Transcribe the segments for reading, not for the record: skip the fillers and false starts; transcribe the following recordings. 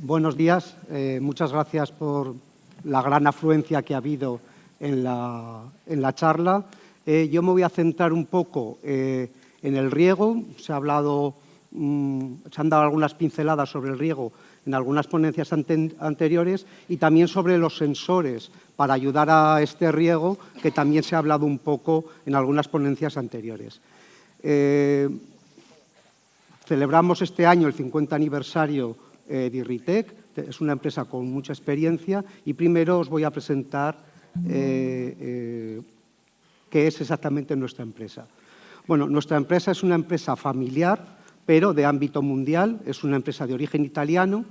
Buenos días. Muchas gracias por la gran afluencia que ha habido en la charla. Yo me voy a centrar un poco en el riego. Se han dado algunas pinceladas sobre el riego en algunas ponencias anteriores y también sobre los sensores para ayudar a este riego, que también se ha hablado un poco en algunas ponencias anteriores. Celebramos este año el 50 aniversario de IRRITEC. Es una empresa con mucha experiencia y primero os voy a presentar qué es exactamente nuestra empresa. Bueno, nuestra empresa es una empresa familiar, pero de ámbito mundial. Es una empresa de origen italiano.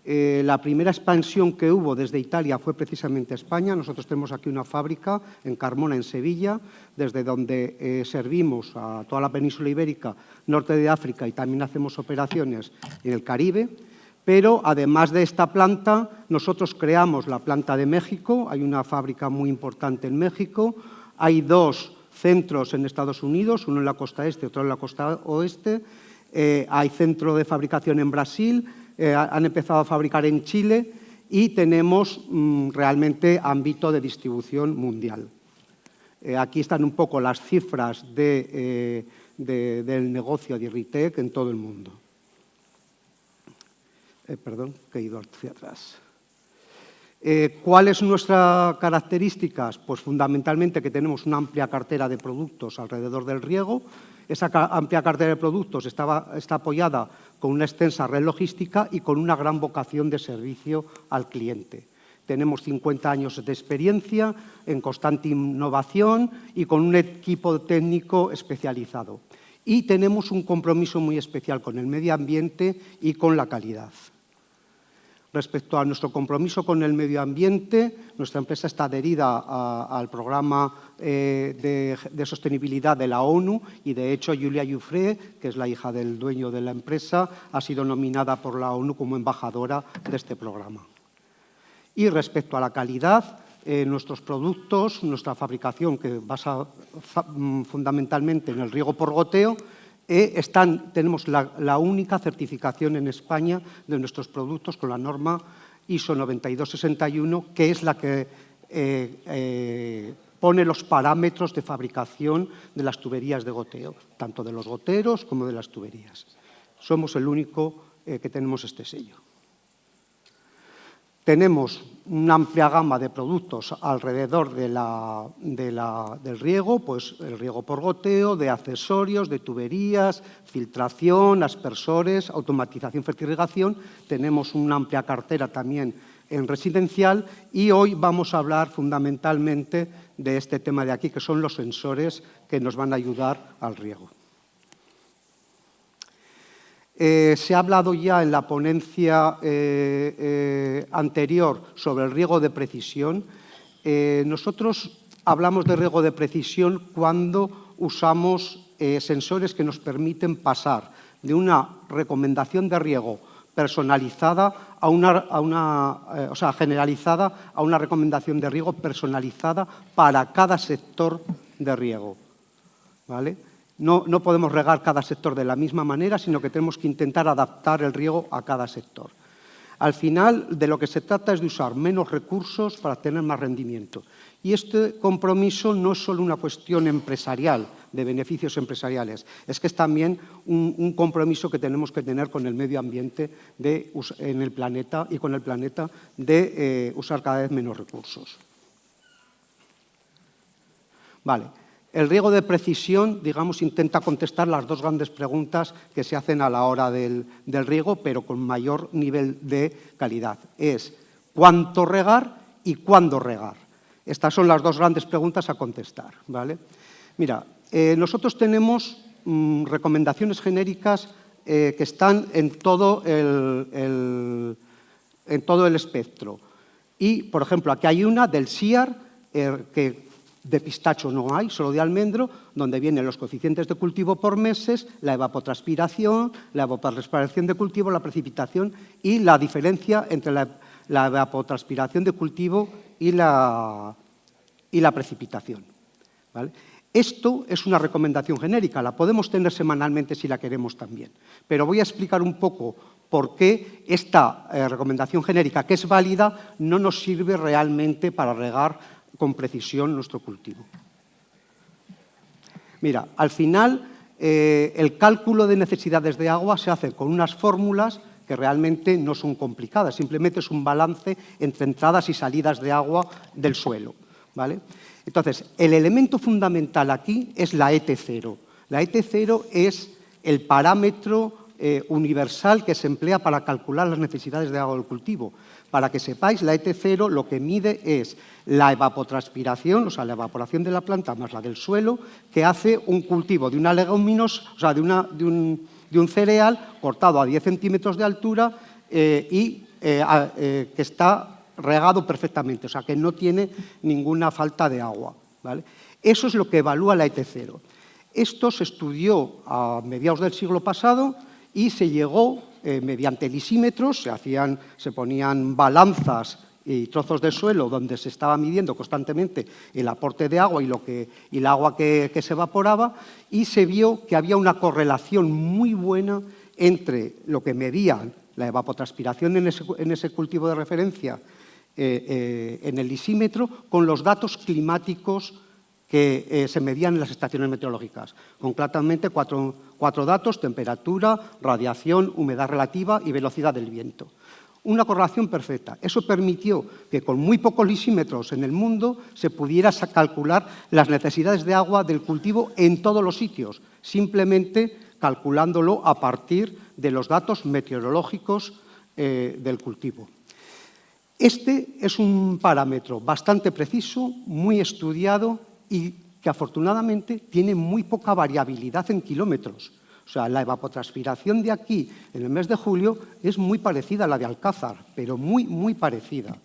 La primera expansión que hubo desde Italia fue precisamente a España. Nosotros tenemos aquí una fábrica en Carmona, en Sevilla, desde donde servimos a toda la península ibérica, norte de África, y también hacemos operaciones en el Caribe. Pero además de esta planta, nosotros creamos la planta de México. Hay una fábrica muy importante en México. Hay dos centros en Estados Unidos, uno en la costa este, otro en la costa oeste. Hay centro de fabricación en Brasil. Han empezado a fabricar en Chile y tenemos realmente ámbito de distribución mundial. Aquí están un poco las cifras del negocio de IRRITEC en todo el mundo. Perdón, que he ido hacia atrás. ¿Cuáles son nuestras características? Pues fundamentalmente que tenemos una amplia cartera de productos alrededor del riego. Esa amplia cartera de productos está apoyada con una extensa red logística y con una gran vocación de servicio al cliente. Tenemos 50 años de experiencia en constante innovación y con un equipo técnico especializado. Y tenemos un compromiso muy especial con el medio ambiente y con la calidad. Respecto a nuestro compromiso con el medio ambiente, nuestra empresa está adherida al programa de sostenibilidad de la ONU y, de hecho, Julia Giuffre, que es la hija del dueño de la empresa, ha sido nominada por la ONU como embajadora de este programa. Y respecto a la calidad, nuestros productos, nuestra fabricación, que basa fundamentalmente en el riego por goteo, tenemos la única certificación en España de nuestros productos con la norma ISO 9261, que es la que pone los parámetros de fabricación de las tuberías de goteo, tanto de los goteros como de las tuberías. Somos el único que tenemos este sello. Tenemos una amplia gama de productos alrededor del riego, pues el riego por goteo, de accesorios, de tuberías, filtración, aspersores, automatización, fertirrigación. Tenemos una amplia cartera también en residencial y hoy vamos a hablar fundamentalmente de este tema de aquí, que son los sensores que nos van a ayudar al riego. Se ha hablado ya en la ponencia anterior sobre el riego de precisión. Nosotros hablamos de riego de precisión cuando usamos sensores que nos permiten pasar de una recomendación de riego personalizada generalizada a una recomendación de riego personalizada para cada sector de riego, ¿vale? No podemos regar cada sector de la misma manera, sino que tenemos que intentar adaptar el riego a cada sector. Al final, de lo que se trata es de usar menos recursos para tener más rendimiento. Y este compromiso no es solo una cuestión empresarial, de beneficios empresariales, es que es también un compromiso que tenemos que tener con el medio ambiente en el planeta y con el planeta de usar cada vez menos recursos. Vale. El riego de precisión, digamos, intenta contestar las dos grandes preguntas que se hacen a la hora del riego, pero con mayor nivel de calidad. Es cuánto regar y cuándo regar. Estas son las dos grandes preguntas a contestar, ¿vale? Mira, nosotros tenemos recomendaciones genéricas que están en todo el espectro. Y, por ejemplo, aquí hay una del SIAR, que de pistacho no hay, solo de almendro, donde vienen los coeficientes de cultivo por meses, la evapotranspiración, la evapotranspiración de cultivo, la precipitación y la diferencia entre la evapotranspiración de cultivo y la precipitación, ¿vale? Esto es una recomendación genérica, la podemos tener semanalmente si la queremos también, pero voy a explicar un poco por qué esta recomendación genérica, que es válida, no nos sirve realmente para regar con precisión nuestro cultivo. Mira, al final el cálculo de necesidades de agua se hace con unas fórmulas que realmente no son complicadas, simplemente es un balance entre entradas y salidas de agua del suelo, ¿vale? Entonces, el elemento fundamental aquí es la ET0. La ET0 es el parámetro universal que se emplea para calcular las necesidades de agua del cultivo. Para que sepáis, la ET0 lo que mide es la evapotranspiración, o sea, la evaporación de la planta más la del suelo, que hace un cultivo de una leguminosa, o sea, de un cereal cortado a 10 centímetros de altura y que está regado perfectamente, o sea, que no tiene ninguna falta de agua, ¿vale? Eso es lo que evalúa la ET0. Esto se estudió a mediados del siglo pasado y se llegó mediante lisímetros, se ponían balanzas y trozos de suelo donde se estaba midiendo constantemente el aporte de agua y el agua que se evaporaba, y se vio que había una correlación muy buena entre lo que medían la evapotranspiración en ese cultivo de referencia en el lisímetro con los datos climáticos que se medían en las estaciones meteorológicas. Concretamente, cuatro datos: temperatura, radiación, humedad relativa y velocidad del viento. Una correlación perfecta. Eso permitió que con muy pocos lisímetros en el mundo se pudiera calcular las necesidades de agua del cultivo en todos los sitios, simplemente calculándolo a partir de los datos meteorológicos del cultivo. Este es un parámetro bastante preciso, muy estudiado y que afortunadamente tiene muy poca variabilidad en kilómetros. O sea, la evapotranspiración de aquí en el mes de julio es muy parecida a la de Alcázar, pero muy, muy parecida.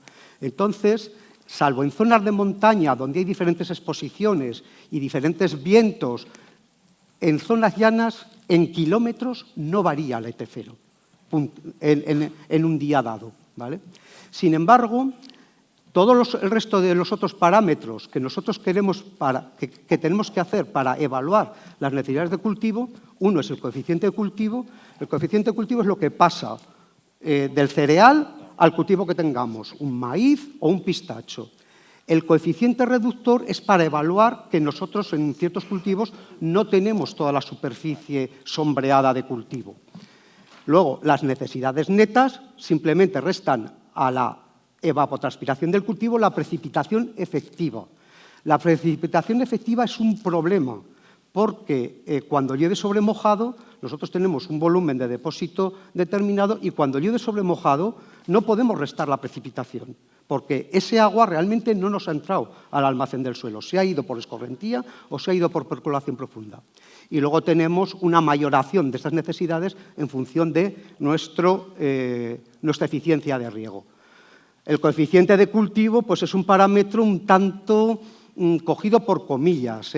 Entonces, salvo en zonas de montaña donde hay diferentes exposiciones y diferentes vientos, en zonas llanas, en kilómetros, no varía la ET0 en un día dado, ¿vale? Sin embargo, el resto de los otros parámetros que nosotros tenemos que hacer para evaluar las necesidades de cultivo, uno es el coeficiente de cultivo. El coeficiente de cultivo es lo que pasa del cereal al cultivo que tengamos, un maíz o un pistacho. El coeficiente reductor es para evaluar que nosotros en ciertos cultivos no tenemos toda la superficie sombreada de cultivo. Luego, las necesidades netas simplemente restan a la evapotranspiración del cultivo la precipitación efectiva. La precipitación efectiva es un problema porque cuando llueve sobre mojado nosotros tenemos un volumen de depósito determinado y cuando llueve sobre mojado no podemos restar la precipitación porque ese agua realmente no nos ha entrado al almacén del suelo, se ha ido por escorrentía o se ha ido por percolación profunda. Y luego tenemos una mayoración de estas necesidades en función de nuestra eficiencia de riego. El coeficiente de cultivo pues es un parámetro un tanto cogido por comillas.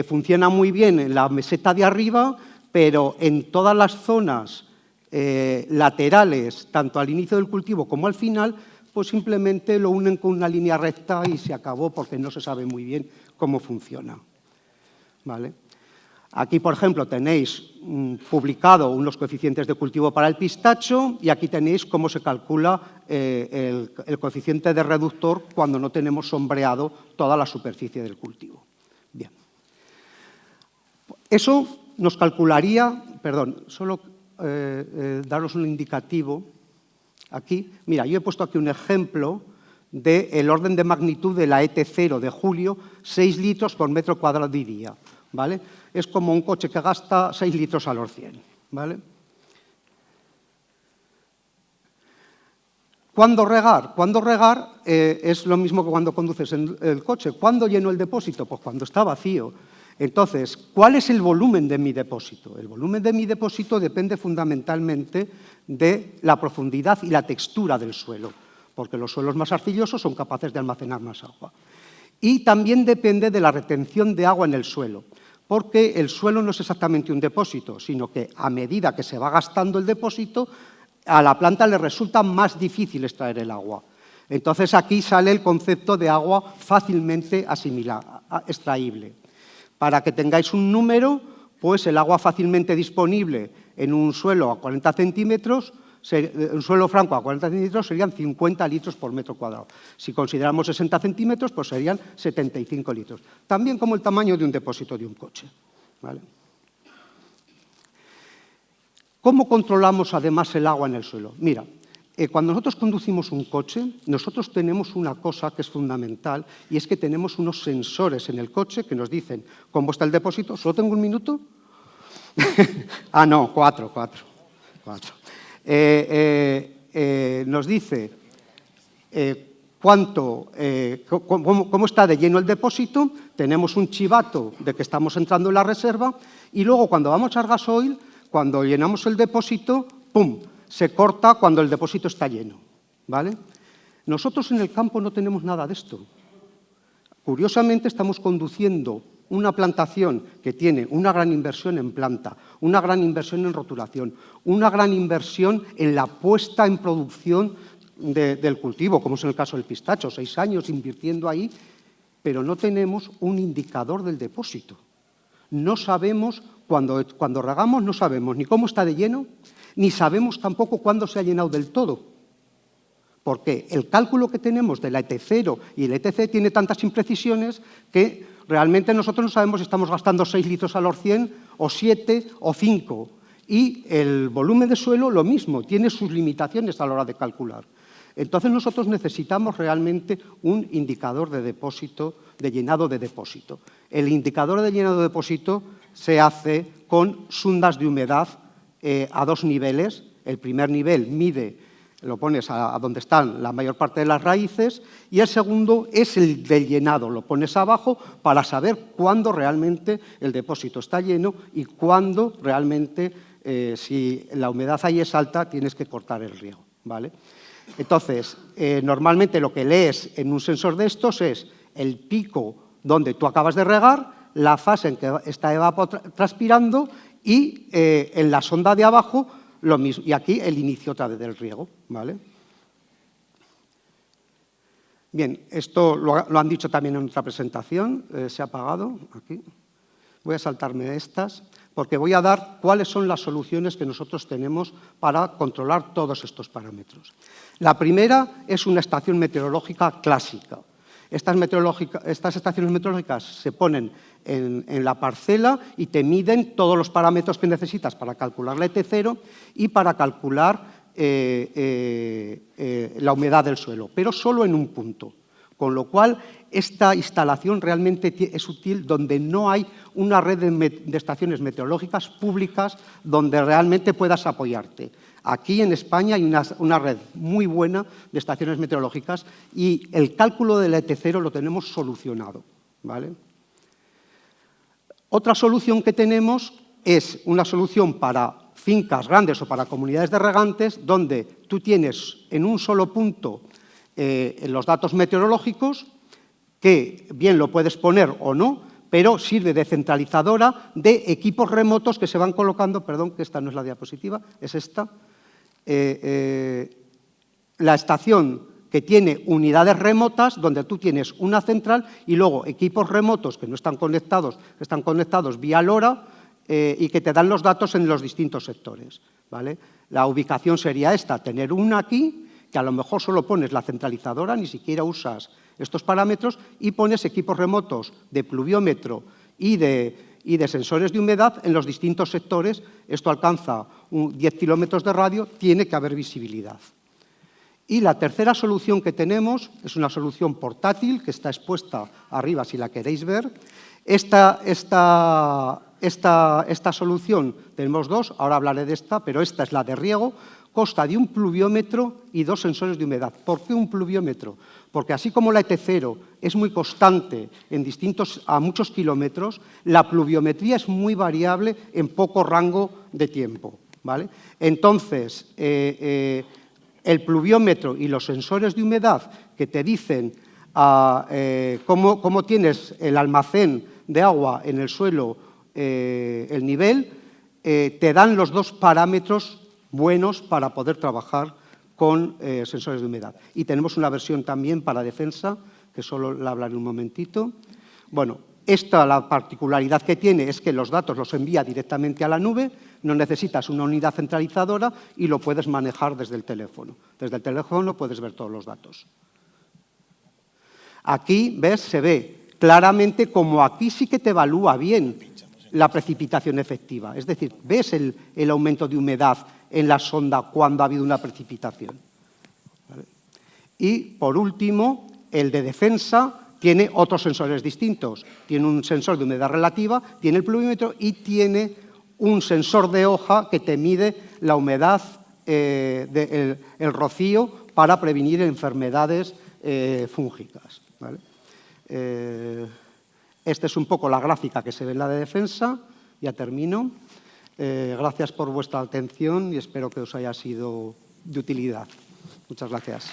Funciona muy bien en la meseta de arriba, pero en todas las zonas laterales, tanto al inicio del cultivo como al final, pues simplemente lo unen con una línea recta y se acabó porque no se sabe muy bien cómo funciona, ¿vale? Aquí, por ejemplo, tenéis publicado unos coeficientes de cultivo para el pistacho y aquí tenéis cómo se calcula el coeficiente de reductor cuando no tenemos sombreado toda la superficie del cultivo. Bien. Eso nos calcularía, perdón, solo daros un indicativo aquí. Mira, yo he puesto aquí un ejemplo del orden de magnitud de la ET0 de julio, 6 litros por metro cuadrado y día, ¿vale? Es como un coche que gasta 6 litros a los 100, ¿vale? ¿Cuándo regar? Cuando regar es lo mismo que cuando conduces el coche. ¿Cuándo lleno el depósito? Pues cuando está vacío. Entonces, ¿cuál es el volumen de mi depósito? El volumen de mi depósito depende fundamentalmente de la profundidad y la textura del suelo, porque los suelos más arcillosos son capaces de almacenar más agua. Y también depende de la retención de agua en el suelo, porque el suelo no es exactamente un depósito, sino que a medida que se va gastando el depósito, a la planta le resulta más difícil extraer el agua. Entonces aquí sale el concepto de agua fácilmente extraíble. Para que tengáis un número, pues el agua fácilmente disponible en un suelo a 40 centímetros, un suelo franco a 40 centímetros serían 50 litros por metro cuadrado. Si consideramos 60 centímetros, pues serían 75 litros. También como el tamaño de un depósito de un coche, ¿vale? ¿Cómo controlamos además el agua en el suelo? Mira, cuando nosotros conducimos un coche, nosotros tenemos una cosa que es fundamental y es que tenemos unos sensores en el coche que nos dicen cómo está el depósito. ¿Solo tengo un minuto? Ah, no, cuatro. Nos dice cómo está de lleno el depósito, tenemos un chivato de que estamos entrando en la reserva y luego cuando vamos a echar gasoil, cuando llenamos el depósito, ¡pum!, se corta cuando el depósito está lleno, ¿vale? Nosotros en el campo no tenemos nada de esto. Curiosamente estamos conduciendo una plantación que tiene una gran inversión en planta, una gran inversión en rotulación, una gran inversión en la puesta en producción del cultivo, como es en el caso del pistacho, 6 años invirtiendo ahí, pero no tenemos un indicador del depósito. No sabemos, cuando regamos, no sabemos ni cómo está de lleno, ni sabemos tampoco cuándo se ha llenado del todo. Porque el cálculo que tenemos de la ET0 y el ETC tiene tantas imprecisiones que realmente nosotros no sabemos si estamos gastando 6 litros al hora 100 o 7 o 5. Y el volumen de suelo, lo mismo, tiene sus limitaciones a la hora de calcular. Entonces nosotros necesitamos realmente un indicador de depósito, de llenado de depósito. El indicador de llenado de depósito se hace con sondas de humedad a 2 niveles. El primer nivel mide, lo pones a donde están la mayor parte de las raíces, y el segundo es el del llenado, lo pones abajo para saber cuándo realmente el depósito está lleno y cuándo realmente, si la humedad ahí es alta, tienes que cortar el riego, ¿vale? Entonces, normalmente lo que lees en un sensor de estos es el pico donde tú acabas de regar, la fase en que está evapotranspirando y en la sonda de abajo lo mismo. Y aquí el inicio otra vez del riego, ¿vale? Bien, esto lo han dicho también en otra presentación, se ha apagado aquí. Voy a saltarme estas porque voy a dar cuáles son las soluciones que nosotros tenemos para controlar todos estos parámetros. La primera es una estación meteorológica clásica. Estas estaciones meteorológicas se ponen en la parcela y te miden todos los parámetros que necesitas para calcular la ET0 y para calcular la humedad del suelo, pero solo en un punto. Con lo cual, esta instalación realmente es útil donde no hay una red de estaciones meteorológicas públicas donde realmente puedas apoyarte. Aquí en España hay una red muy buena de estaciones meteorológicas y el cálculo del ET0 lo tenemos solucionado, ¿vale? Otra solución que tenemos es una solución para fincas grandes o para comunidades de regantes donde tú tienes en un solo punto los datos meteorológicos, que bien lo puedes poner o no, pero sirve de centralizadora de equipos remotos que se van colocando, perdón, que esta no es la diapositiva, es esta, la estación que tiene unidades remotas donde tú tienes una central y luego equipos remotos que no están conectados, que están conectados vía LoRa y que te dan los datos en los distintos sectores, ¿vale? La ubicación sería esta, tener una aquí, que a lo mejor solo pones la centralizadora, ni siquiera usas estos parámetros, y pones equipos remotos de pluviómetro y de sensores de humedad en los distintos sectores. Esto alcanza 10 kilómetros de radio, tiene que haber visibilidad. Y la tercera solución que tenemos es una solución portátil que está expuesta arriba si la queréis ver. Esta solución, tenemos dos, ahora hablaré de esta, pero esta es la de riego, consta de un pluviómetro y 2 sensores de humedad. ¿Por qué un pluviómetro? Porque así como la ET0 es muy constante a muchos kilómetros, la pluviometría es muy variable en poco rango de tiempo, ¿vale? Entonces, el pluviómetro y los sensores de humedad que te dicen cómo tienes el almacén de agua en el suelo, el nivel, te dan los 2 parámetros buenos para poder trabajar con sensores de humedad. Y tenemos una versión también para defensa, que solo la hablaré un momentito. Bueno, Esta, la particularidad que tiene es que los datos los envía directamente a la nube, no necesitas una unidad centralizadora y lo puedes manejar desde el teléfono. Desde el teléfono puedes ver todos los datos. Aquí, ¿ves? Se ve claramente como aquí sí que te evalúa bien la precipitación efectiva. Es decir, ves el aumento de humedad en la sonda cuando ha habido una precipitación. ¿Vale? Y, por último, el de defensa tiene otros sensores distintos. Tiene un sensor de humedad relativa, tiene el pluviómetro y tiene un sensor de hoja que te mide la humedad, el rocío, para prevenir enfermedades fúngicas. ¿Vale? Esta es un poco la gráfica que se ve en la de defensa. Ya termino. Gracias por vuestra atención y espero que os haya sido de utilidad. Muchas gracias.